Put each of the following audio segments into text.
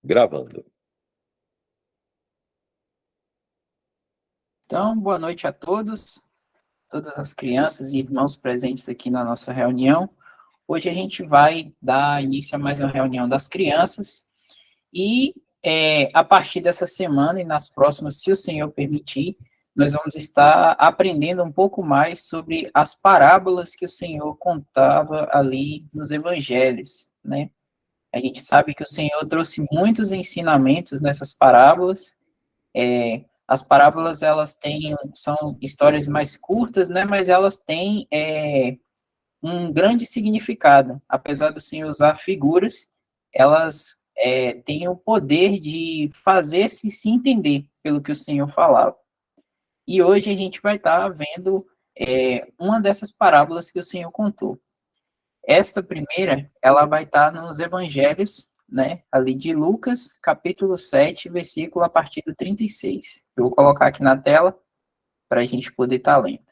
Gravando. Então, boa noite a todas as crianças e irmãos presentes aqui na nossa reunião. Hoje a gente vai dar início a mais uma reunião das crianças e a partir dessa semana e nas próximas, se o Senhor permitir, nós vamos estar aprendendo um pouco mais sobre as parábolas que o Senhor contava ali nos evangelhos, né? A gente sabe que o Senhor trouxe muitos ensinamentos nessas parábolas. As parábolas, elas são histórias mais curtas, né, mas elas têm um grande significado. Apesar do Senhor usar figuras, elas têm o poder de fazer-se se entender pelo que o Senhor falava. E hoje a gente vai estar vendo uma dessas parábolas que o Senhor contou. Esta primeira, ela vai estar nos evangelhos, né, ali de Lucas, capítulo 7, versículo a partir do 36. Eu vou colocar aqui na tela para a gente poder estar lendo.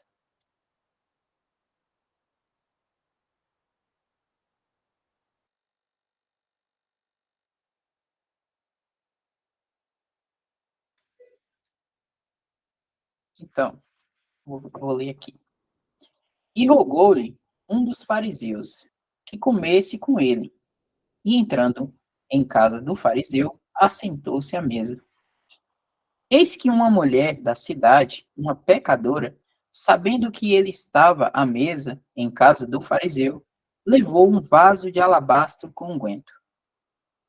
Então, vou ler aqui. E rogou-lhe um dos fariseus que comesse com ele. E entrando em casa do fariseu, assentou-se à mesa. Eis que uma mulher da cidade, uma pecadora, sabendo que ele estava à mesa em casa do fariseu, levou um vaso de alabastro com unguento.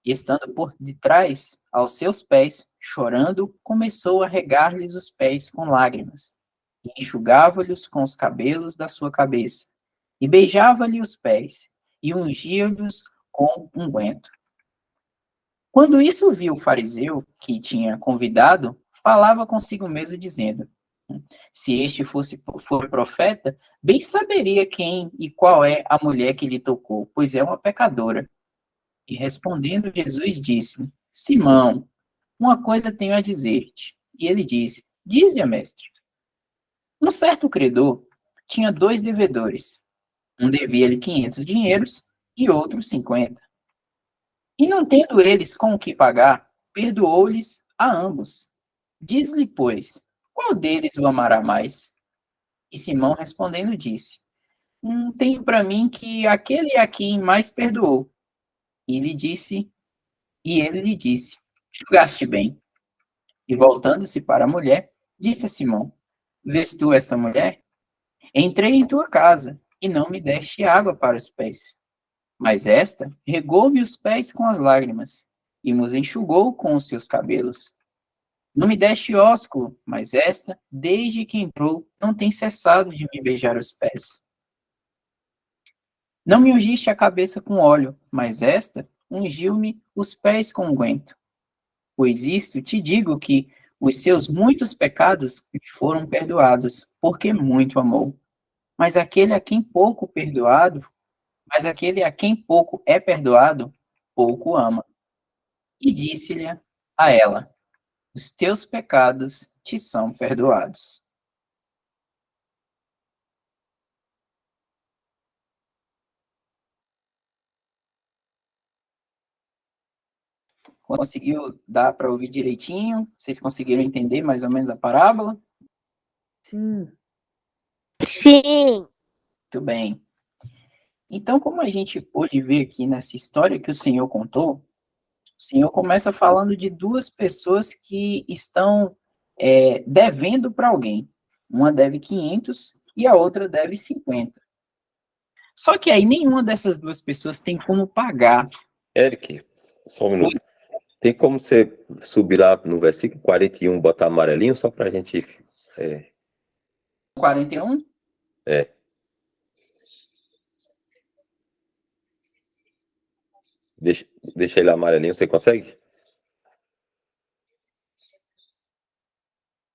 E estando por detrás aos seus pés, chorando, começou a regar-lhes os pés com lágrimas, e enxugava-lhes com os cabelos da sua cabeça, e beijava-lhe os pés, e ungia-lhes com unguento. Quando isso viu o fariseu, que tinha convidado, falava consigo mesmo, dizendo: se este for profeta, bem saberia quem e qual é a mulher que lhe tocou, pois é uma pecadora. E respondendo, Jesus disse: Simão, uma coisa tenho a dizer-te. E ele disse: dize-a, mestre. Um certo credor tinha 2 devedores. Um devia-lhe 500 dinheiros e outro 50. E não tendo eles com o que pagar, perdoou-lhes a ambos. Diz-lhe, pois, qual deles o amará mais? E Simão respondendo disse: tenho para mim que aquele a quem mais perdoou. E ele lhe disse: julgaste bem. E voltando-se para a mulher, disse a Simão: vês tu essa mulher? Entrei em tua casa e não me deste água para os pés. Mas esta regou-me os pés com as lágrimas e nos enxugou com os seus cabelos. Não me deste ósculo, mas esta, desde que entrou, não tem cessado de me beijar os pés. Não me ungiste a cabeça com óleo, mas esta ungiu-me os pés com unguento. Pois isto te digo que os seus muitos pecados lhe foram perdoados, porque muito amou. Mas aquele a quem pouco perdoado, mas aquele a quem pouco é perdoado, pouco ama. E disse-lhe a ela: os teus pecados te são perdoados. Conseguiu dar para ouvir direitinho? Vocês conseguiram entender mais ou menos a parábola? Sim. Sim. Muito bem. Então, como a gente pôde ver aqui nessa história que o Senhor contou, o Senhor começa falando de 2 pessoas que estão devendo para alguém. Uma deve 500 e a outra deve 50. Só que aí nenhuma dessas 2 pessoas tem como pagar. Eric, só um minuto. Tem como você subir lá no versículo 41, botar amarelinho, só pra gente... 41? É. Deixa ele amarelinho, você consegue?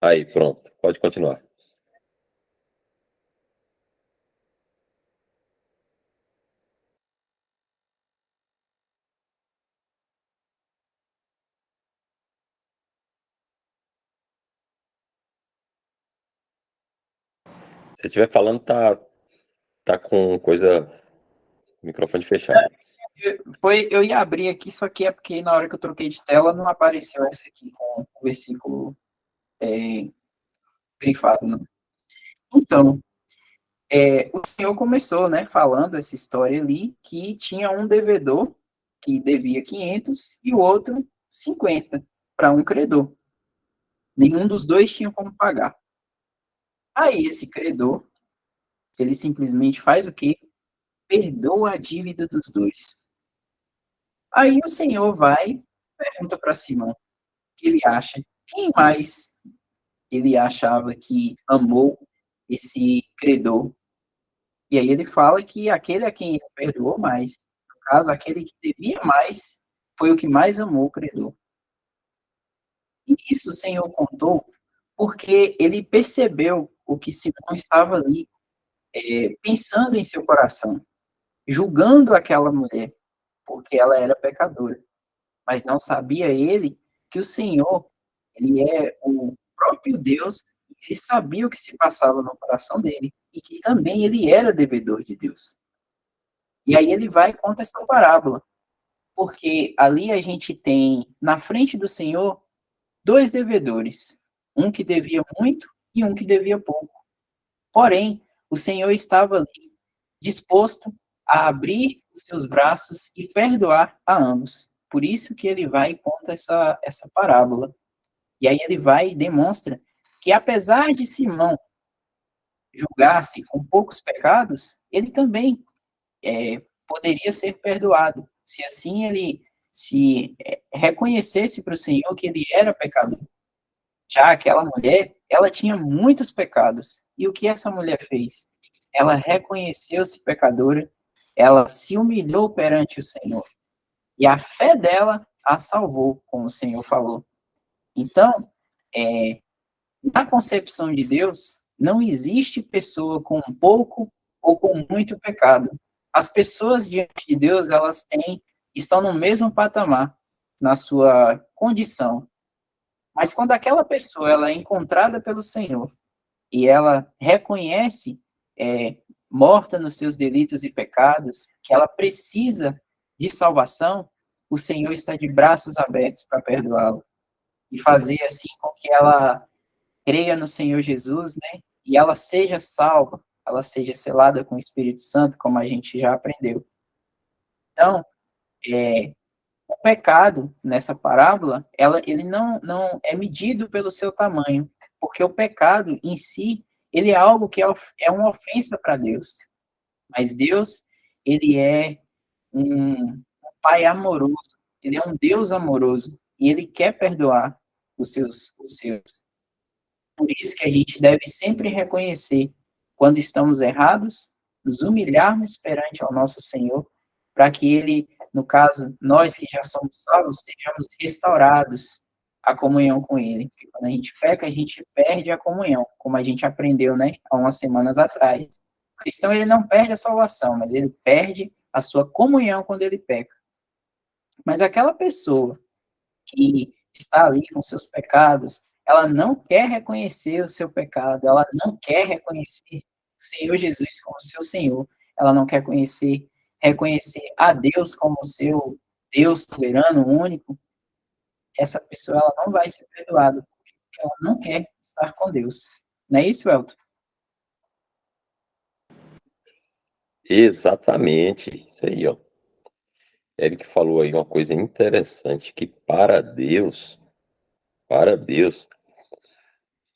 Aí, pronto. Pode continuar. Se estiver falando, tá com coisa... microfone fechado. Eu ia abrir aqui, só que é porque na hora que eu troquei de tela não apareceu essa aqui com o versículo grifado, não. Então, o Senhor começou, né, falando essa história ali, que tinha um devedor que devia 500 e o outro 50 para um credor. Nenhum dos dois tinha como pagar. Aí esse credor, ele simplesmente faz o quê? Perdoa a dívida dos dois. Aí o Senhor vai e pergunta para Simão o que ele acha. Quem mais ele achava que amou esse credor? E aí ele fala que aquele a quem ele perdoou mais, no caso, aquele que devia mais, foi o que mais amou o credor. E isso o Senhor contou porque ele percebeu o que Simão estava ali, pensando em seu coração, julgando aquela mulher, porque ela era pecadora. Mas não sabia ele que o Senhor, ele é o próprio Deus, e ele sabia o que se passava no coração dele, e que também ele era devedor de Deus. E aí ele vai e conta essa parábola, porque ali a gente tem, na frente do Senhor, dois devedores, um que devia muito e um que devia pouco. Porém, o Senhor estava ali, disposto a abrir os seus braços e perdoar a ambos. Por isso que ele vai e conta essa parábola. E aí ele vai e demonstra que, apesar de Simão julgar-se com poucos pecados, ele também poderia ser perdoado, se assim ele se reconhecesse para o Senhor que ele era pecador. Já aquela mulher, ela tinha muitos pecados. E o que essa mulher fez? Ela reconheceu-se pecadora, ela se humilhou perante o Senhor. E a fé dela a salvou, como o Senhor falou. Então, na concepção de Deus, não existe pessoa com pouco ou com muito pecado. As pessoas diante de Deus, estão no mesmo patamar, na sua condição. Mas quando aquela pessoa ela é encontrada pelo Senhor e ela reconhece, morta nos seus delitos e pecados, que ela precisa de salvação, o Senhor está de braços abertos para perdoá-la e fazer assim com que ela creia no Senhor Jesus, né? E ela seja salva, ela seja selada com o Espírito Santo, como a gente já aprendeu. Então, o pecado, nessa parábola, ele não é medido pelo seu tamanho, porque o pecado em si, ele é algo que é uma ofensa para Deus. Mas Deus, ele é um Pai amoroso, ele é um Deus amoroso, e ele quer perdoar os seus. Por isso que a gente deve sempre reconhecer quando estamos errados, nos humilharmos perante ao nosso Senhor, para que Ele, no caso, nós que já somos salvos, sejamos restaurados à comunhão com Ele. Porque quando a gente peca, a gente perde a comunhão, como a gente aprendeu, né, há umas semanas atrás. O cristão, ele não perde a salvação, mas ele perde a sua comunhão quando ele peca. Mas aquela pessoa que está ali com seus pecados, ela não quer reconhecer o seu pecado, ela não quer reconhecer o Senhor Jesus como seu Senhor, ela não quer reconhecer a Deus como seu Deus soberano, único, essa pessoa ela não vai ser perdoada, porque ela não quer estar com Deus. Não é isso, Elton? Exatamente, isso aí, ó. Eric falou aí uma coisa interessante, que para Deus,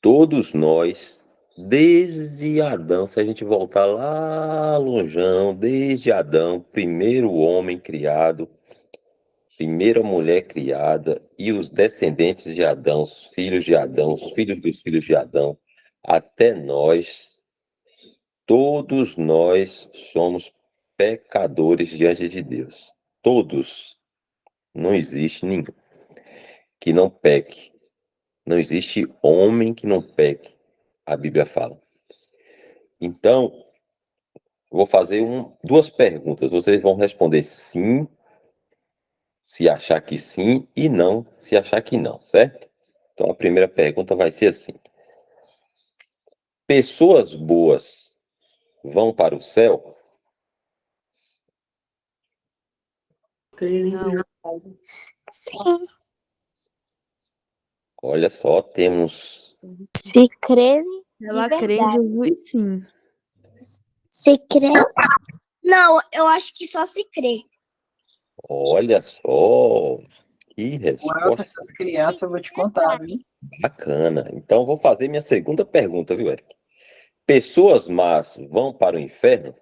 todos nós, desde Adão, se a gente voltar lá longeão, desde Adão, primeiro homem criado, primeira mulher criada, e os descendentes de Adão, os filhos de Adão, os filhos dos filhos de Adão, até nós, todos nós somos pecadores diante de Deus. Todos. Não existe nenhum que não peque. Não existe homem que não peque, a Bíblia fala. Então, vou fazer duas perguntas. Vocês vão responder sim, se achar que sim, e não, se achar que não, certo? Então, a primeira pergunta vai ser assim: pessoas boas vão para o céu? Não. Sim. Olha só, temos. Se crê de Ela crê em verdade. Jesus, sim. Se crê. Não, eu acho que só se crê. Olha só, que Uau, resposta essas crianças, eu vou te contar, viu? bacana. Então, vou fazer minha segunda pergunta, viu, Eric? Pessoas más vão para o inferno?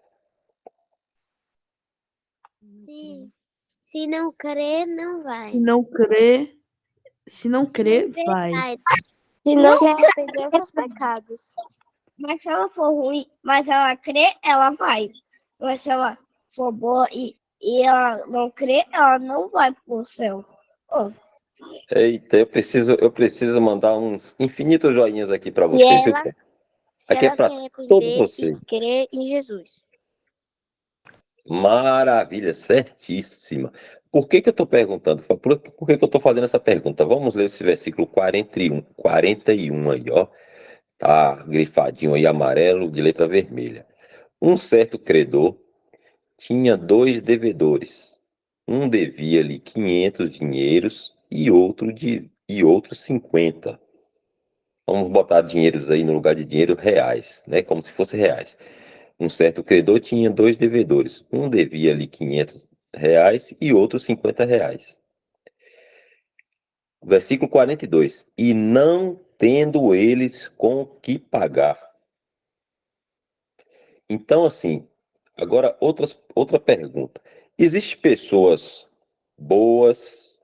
Sim. Se não crer, não vai. Se não crê, se não crê, vai. Se não se arrepender dos seus pecados. Mas se ela for ruim, mas ela crê, ela vai. Mas se ela for boa e ela não crê, ela não vai pro céu. Oh, Eita, eu preciso mandar uns infinitos joinhas aqui para Se vocês, viu? ela, se Aqui é ela se para todos arrepender e vocês. crer em Jesus. Maravilha, certíssima. Por que que eu estou perguntando? Por que que eu estou fazendo essa pergunta? Vamos ler esse versículo 41 aí, ó. Tá grifadinho aí, amarelo, de letra vermelha. Um certo credor tinha dois devedores. Um devia-lhe 500 dinheiros e outro 50. Vamos botar dinheiros aí no lugar de dinheiro reais, né? Como se fosse reais. Um certo credor tinha dois devedores. Um devia-lhe 500 reais e outro 50 reais. Versículo 42. E não tendo eles com que pagar. Então, assim, agora outra pergunta. Existem pessoas boas,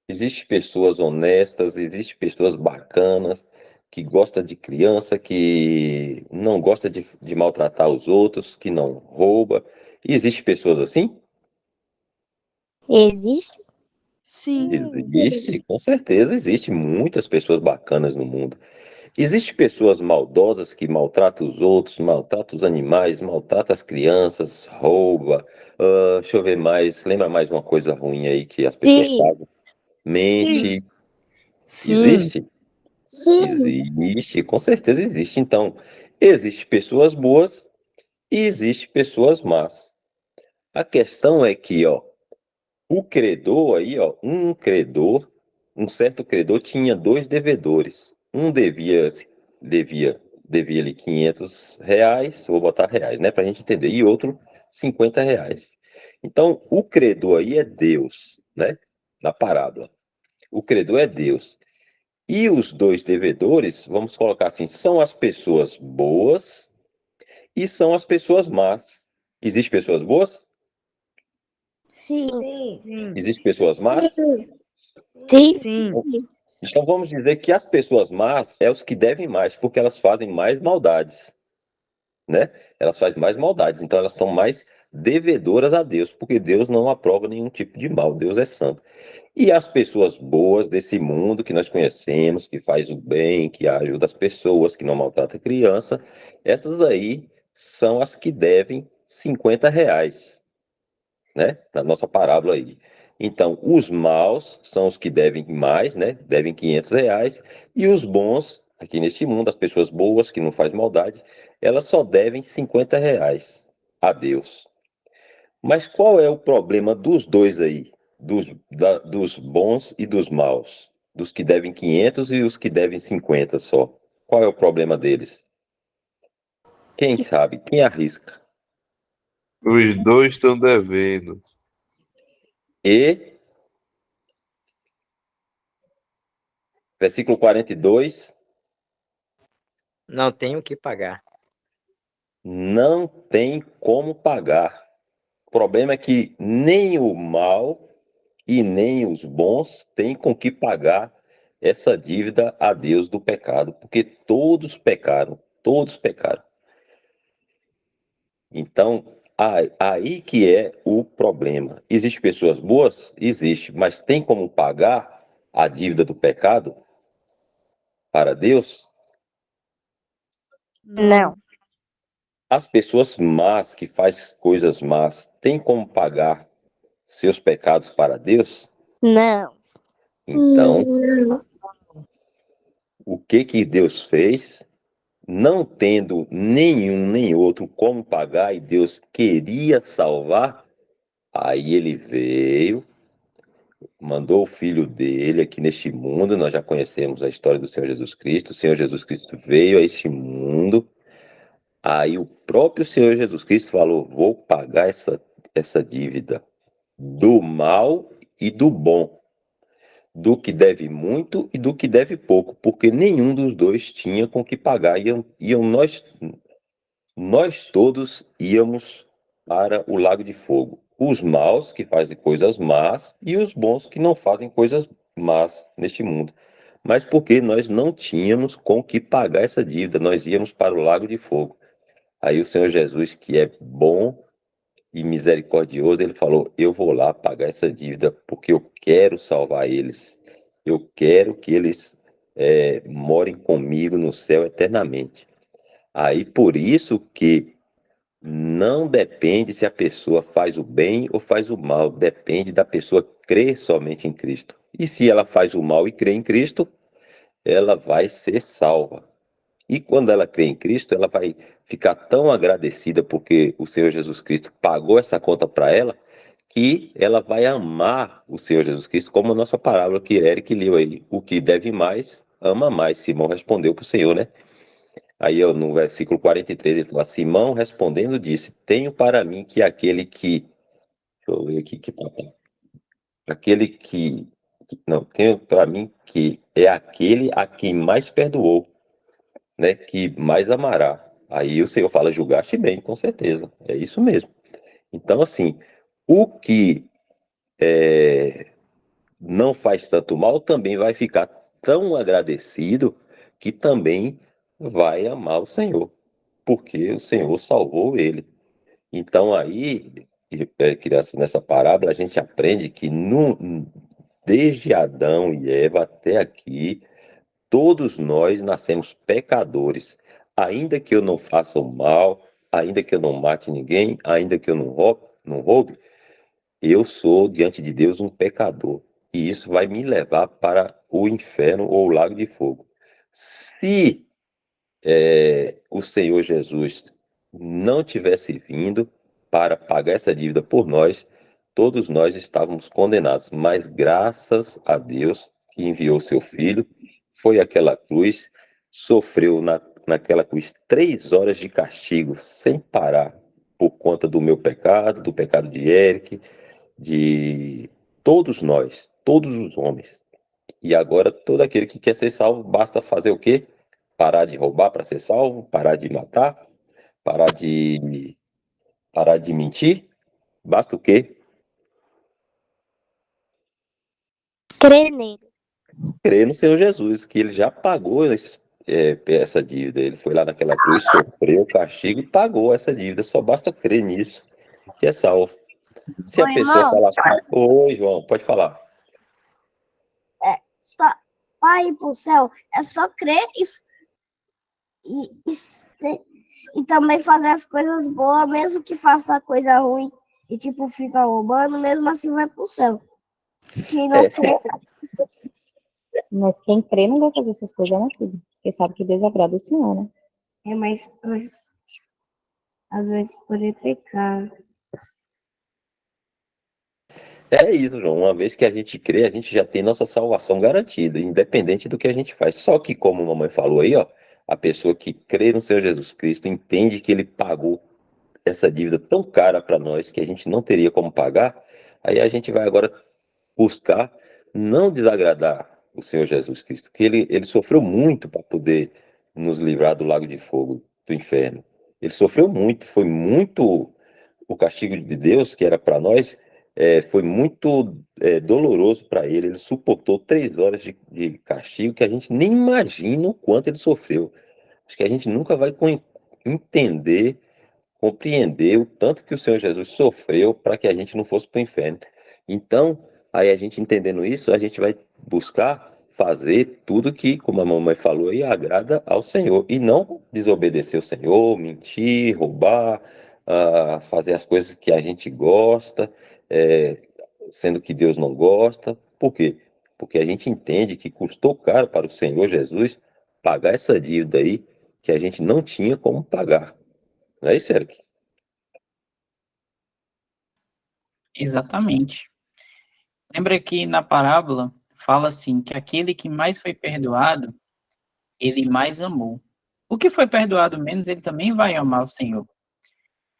existem pessoas honestas, existem pessoas bacanas, que gostam de criança, que não gosta de maltratar os outros, que não rouba. Existem pessoas assim? Existe? Sim. Existe, com certeza existe muitas pessoas bacanas no mundo. Existem pessoas maldosas que maltratam os outros, maltratam os animais, maltratam as crianças, rouba. Deixa eu ver mais. Lembra mais uma coisa ruim aí que as pessoas Sim. fazem? Mente. Sim. Existe? Sim. Existe, com certeza existe. Então, existem pessoas boas e existem pessoas más. A questão é que, ó, o credor aí, ó, um certo credor tinha dois devedores. Um devia-lhe 500 reais, vou botar reais, né, para a gente entender, e outro 50 reais. Então, o credor aí é Deus, né, na parábola. O credor é Deus. E os dois devedores, vamos colocar assim, são as pessoas boas e são as pessoas más. Existem pessoas boas? Sim. Sim. Existem pessoas más? Sim. Sim. Então vamos dizer que as pessoas más é os que devem mais, porque elas fazem mais maldades, né? Elas fazem mais maldades, então elas estão mais devedoras a Deus, porque Deus não aprova nenhum tipo de mal, Deus é santo. E as pessoas boas desse mundo que nós conhecemos, que faz o bem, que ajuda as pessoas, que não maltrata a criança, essas aí são as que devem 50 reais, né? Na nossa parábola aí. Então, os maus são os que devem mais, né? Devem 500 reais. E os bons, aqui neste mundo, as pessoas boas, que não fazem maldade, elas só devem 50 reais a Deus. Mas qual é o problema dos dois aí? Dos bons e dos maus? Dos que devem 500 e os que devem 50 só. Qual é o problema deles? Quem sabe? Quem arrisca? Os dois estão devendo. E, versículo 42, Não tenho o que pagar. não tem como pagar. O problema é que nem o mal e nem os bons têm com que pagar essa dívida a Deus do pecado, porque todos pecaram, todos pecaram. Então, aí que é o problema. Existem pessoas boas? Existe, mas tem como pagar a dívida do pecado para Deus? Não. As pessoas más que fazem coisas más têm como pagar seus pecados para Deus? Não. Então, o que que Deus fez? Não tendo nenhum nem outro como pagar, e Deus queria salvar Aí ele veio, mandou o filho dele aqui neste mundo. Nós já conhecemos a história do Senhor Jesus Cristo. O Senhor Jesus Cristo veio a este mundo. Aí o próprio Senhor Jesus Cristo falou: vou pagar essa dívida do mal e do bom, do que deve muito e do que deve pouco, porque nenhum dos dois tinha com que pagar. Iam nós todos íamos para o lago de fogo. Os maus que fazem coisas más e os bons que não fazem coisas más neste mundo. Mas porque nós não tínhamos com que pagar essa dívida, nós íamos para o lago de fogo. Aí o Senhor Jesus, que é bom e misericordioso, ele falou: eu vou lá pagar essa dívida porque eu quero salvar eles. Eu quero que eles morem comigo no céu eternamente. Aí por isso que não depende se a pessoa faz o bem ou faz o mal, depende da pessoa crer somente em Cristo. E se ela faz o mal e crê em Cristo, ela vai ser salva. E quando ela crê em Cristo, ela vai ficar tão agradecida porque o Senhor Jesus Cristo pagou essa conta para ela, que ela vai amar o Senhor Jesus Cristo, como a nossa parábola que Eric leu aí. O que deve mais, ama mais. Simão respondeu para o Senhor, né? Aí no versículo 43 ele fala: Simão respondendo disse: tenho para mim que aquele que. Deixa eu ver aqui que papai. Aquele não, tenho para mim que é aquele a quem mais perdoou, né? Que mais amará. Aí o Senhor fala: julgaste bem, com certeza. É isso mesmo. Então, assim, o que não faz tanto mal também vai ficar tão agradecido que também vai amar o Senhor, porque o Senhor salvou ele. Então aí, criança, nessa parábola a gente aprende que desde Adão e Eva até aqui, todos nós nascemos pecadores. Ainda que eu não faça o mal, ainda que eu não mate ninguém, ainda que eu não roube, eu sou diante de Deus um pecador. E isso vai me levar para o inferno ou o lago de fogo. Se o Senhor Jesus não tivesse vindo para pagar essa dívida por nós, todos nós estávamos condenados. Mas graças a Deus que enviou seu Filho, foi àquela cruz, sofreu naquela cruz 3 horas de castigo sem parar, por conta do meu pecado, do pecado de Eric, de todos nós, todos os homens. E agora todo aquele que quer ser salvo, basta fazer o quê? Parar de roubar para ser salvo, parar de matar, parar de parar de mentir. Basta o quê? Crê nele. Crer no Senhor Jesus, que ele já pagou essa dívida. Ele foi lá naquela cruz, sofreu o castigo e pagou essa dívida. Só basta crer nisso, que é salvo. Se a Ô, pessoa irmão, falar: oi, João, pode falar. só para ir pro céu é só crer e também fazer as coisas boas, mesmo que faça coisa ruim e tipo fica roubando, mesmo assim vai pro céu. Quem não É, crê, Mas quem crê não vai fazer essas coisas na vida, porque sabe que desagrada o Senhor, né? mas às vezes pode pecar. É isso, João. Uma vez que a gente crê, a gente já tem nossa salvação garantida, independente do que a gente faz. Só que, como a mamãe falou aí, ó, a pessoa que crê no Senhor Jesus Cristo entende que ele pagou essa dívida tão cara para nós que a gente não teria como pagar. Aí a gente vai agora buscar não desagradar o Senhor Jesus Cristo, que ele sofreu muito para poder nos livrar do lago de fogo, do inferno. Ele sofreu muito, foi muito o castigo de Deus que era para nós, foi muito doloroso para ele. Ele suportou 3 horas de castigo que a gente nem imagina o quanto ele sofreu. Acho que a gente nunca vai entender, compreender o tanto que o Senhor Jesus sofreu para que a gente não fosse para o inferno. Então, aí a gente entendendo isso, a gente vai buscar fazer tudo que, como a mamãe falou aí, agrada ao Senhor e não desobedecer o Senhor, mentir, roubar, fazer as coisas que a gente gosta, é, sendo que Deus não gosta. Por quê? Porque a gente entende que custou caro para o Senhor Jesus pagar essa dívida aí que a gente não tinha como pagar. Não é isso, Eric? Exatamente. Lembra que na parábola fala assim, que aquele que mais foi perdoado, ele mais amou. O que foi perdoado menos, ele também vai amar o Senhor.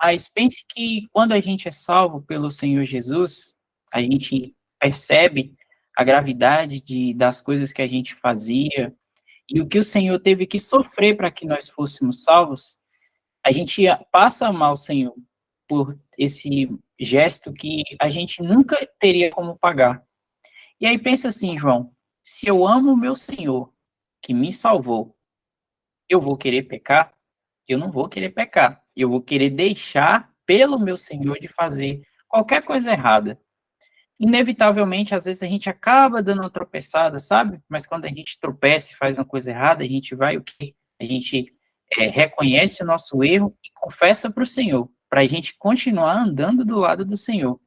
Mas pense que quando a gente é salvo pelo Senhor Jesus, a gente percebe a gravidade das coisas que a gente fazia e o que o Senhor teve que sofrer para que nós fôssemos salvos, a gente passa a amar o Senhor por esse gesto que a gente nunca teria como pagar. E aí pensa assim, João, se eu amo o meu Senhor, que me salvou, eu vou querer pecar? Eu não vou querer pecar. Eu vou querer deixar pelo meu Senhor de fazer qualquer coisa errada. Inevitavelmente, às vezes a gente acaba dando uma tropeçada, sabe? Mas quando a gente tropeça e faz uma coisa errada, a gente vai o quê? A gente reconhece o nosso erro e confessa para o Senhor, para a gente continuar andando do lado do Senhor.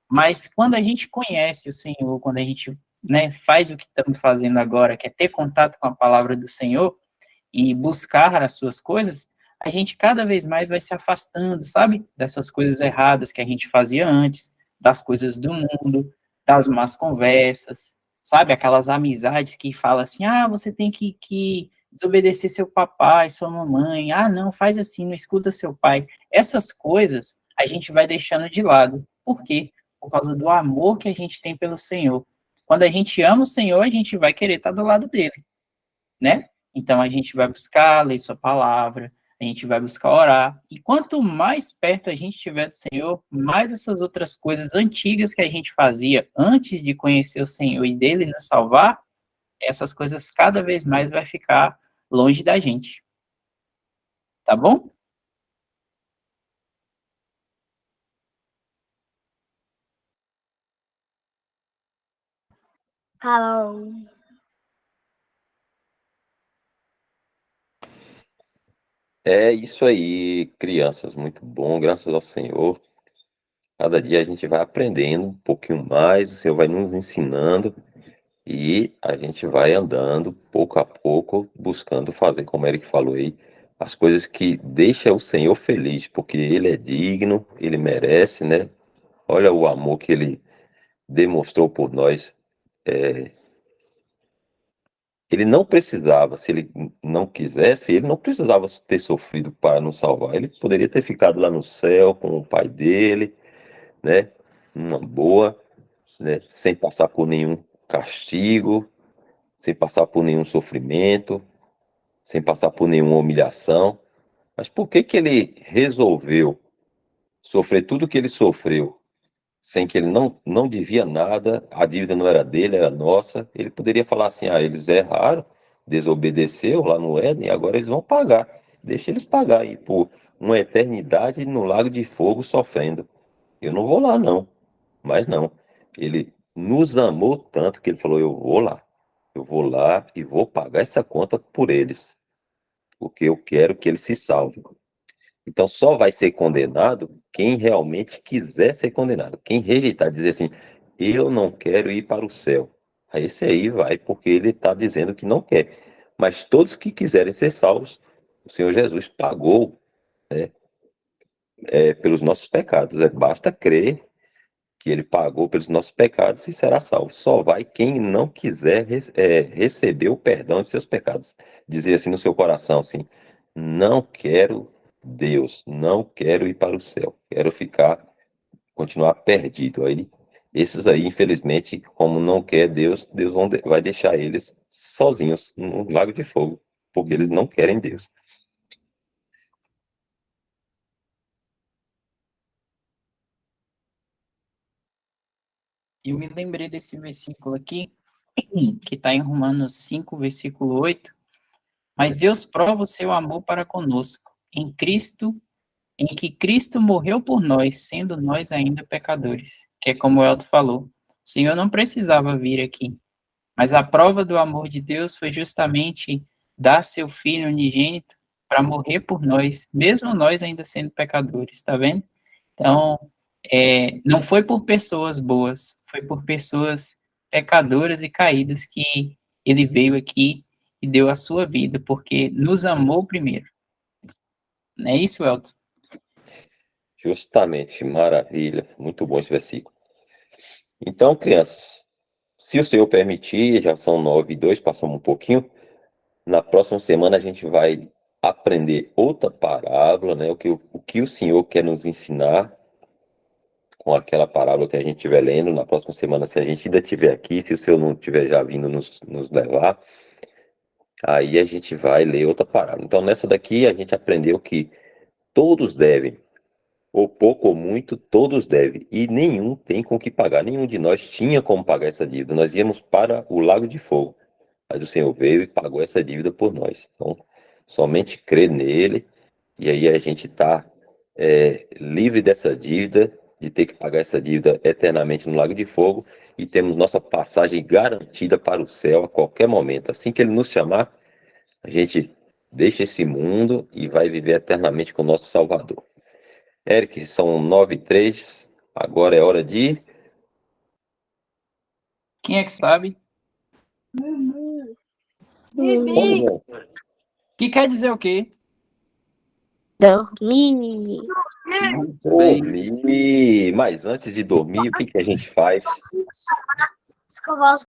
Mas quando a gente conhece o Senhor, quando a gente, né, faz o que estamos fazendo agora, que é ter contato com a palavra do Senhor e buscar as suas coisas, a gente cada vez mais vai se afastando, sabe? Dessas coisas erradas que a gente fazia antes, das coisas do mundo, das más conversas, sabe? Aquelas amizades que falam assim, ah, você tem que desobedecer seu papai, sua mamãe, ah, não, faz assim, não escuta seu pai. Essas coisas a gente vai deixando de lado. Por quê? Por causa do amor que a gente tem pelo Senhor. Quando a gente ama o Senhor, a gente vai querer estar do lado dele, né? Então a gente vai buscar ler sua palavra, a gente vai buscar orar. E quanto mais perto a gente estiver do Senhor, mais essas outras coisas antigas que a gente fazia antes de conhecer o Senhor e dele nos salvar, essas coisas cada vez mais vai ficar longe da gente. Tá bom? Alô. É isso aí, crianças, muito bom, graças ao Senhor. Cada dia a gente vai aprendendo um pouquinho mais, o Senhor vai nos ensinando e a gente vai andando pouco a pouco, buscando fazer, como o Eric falou aí, as coisas que deixam o Senhor feliz, porque Ele é digno, Ele merece, né? Olha o amor que Ele demonstrou por nós. É, Ele não precisava, se Ele não quisesse, Ele não precisava ter sofrido para nos salvar. Ele poderia ter ficado lá no céu com o Pai dele, né? Numa boa, né? Sem passar por nenhum castigo, sem passar por nenhum sofrimento, sem passar por nenhuma humilhação. Mas por que que ele resolveu sofrer tudo que ele sofreu, sem que ele não devia nada, a dívida não era dele, era nossa? Ele poderia falar assim: ah, eles erraram, desobedeceu lá no Éden, agora eles vão pagar. Deixa eles pagar por uma eternidade no lago de fogo sofrendo. Eu não vou lá, não. Mas não. Ele nos amou tanto que ele falou: eu vou lá. Eu vou lá e vou pagar essa conta por eles, porque eu quero que eles se salvem. Então só vai ser condenado quem realmente quiser ser condenado. Quem rejeitar, dizer assim, eu não quero ir para o céu. Aí esse aí vai, porque ele está dizendo que não quer. Mas todos que quiserem ser salvos, o Senhor Jesus pagou, né, pelos nossos pecados. Basta crer que ele pagou pelos nossos pecados e será salvo. Só vai quem não quiser receber o perdão de seus pecados. Dizer assim no seu coração, assim, não quero Deus, não quero ir para o céu, quero continuar perdido. Aí, esses aí, infelizmente, como não quer Deus, Deus vai deixar eles sozinhos no lago de fogo, porque eles não querem Deus. Eu me lembrei desse versículo aqui, que está em Romanos 5, versículo 8. Mas Deus prova o seu amor para conosco, em que Cristo morreu por nós, sendo nós ainda pecadores. Que é como o Elton falou. O Senhor não precisava vir aqui, mas a prova do amor de Deus foi justamente dar seu Filho unigênito para morrer por nós, mesmo nós ainda sendo pecadores, tá vendo? Então, não foi por pessoas boas, foi por pessoas pecadoras e caídas que ele veio aqui e deu a sua vida, porque nos amou primeiro. Não é isso, Elton? Justamente, maravilha, muito bom esse versículo. Então, crianças, se o Senhor permitir, já são 9:02, passamos um pouquinho. Na próxima semana a gente vai aprender outra parábola, né? O que o Senhor quer nos ensinar com aquela parábola que a gente estiver lendo. Na próxima semana, se a gente ainda estiver aqui, se o Senhor não estiver já vindo nos levar, aí a gente vai ler outra parábola. Então, nessa daqui, a gente aprendeu que todos devem, ou pouco ou muito, todos devem, e nenhum tem com que pagar. Nenhum de nós tinha como pagar essa dívida. Nós íamos para o lago de fogo, mas o Senhor veio e pagou essa dívida por nós. Então, somente crer nele, e aí a gente está livre dessa dívida, de ter que pagar essa dívida eternamente no lago de fogo, e temos nossa passagem garantida para o céu a qualquer momento. Assim que ele nos chamar, a gente deixa esse mundo e vai viver eternamente com o nosso Salvador. Eric, são 9:03, agora é hora de... Quem é que sabe? Vamos, Que quer dizer o quê? Dormir. dormir. Mas antes de dormir, o que a gente faz? Escovar os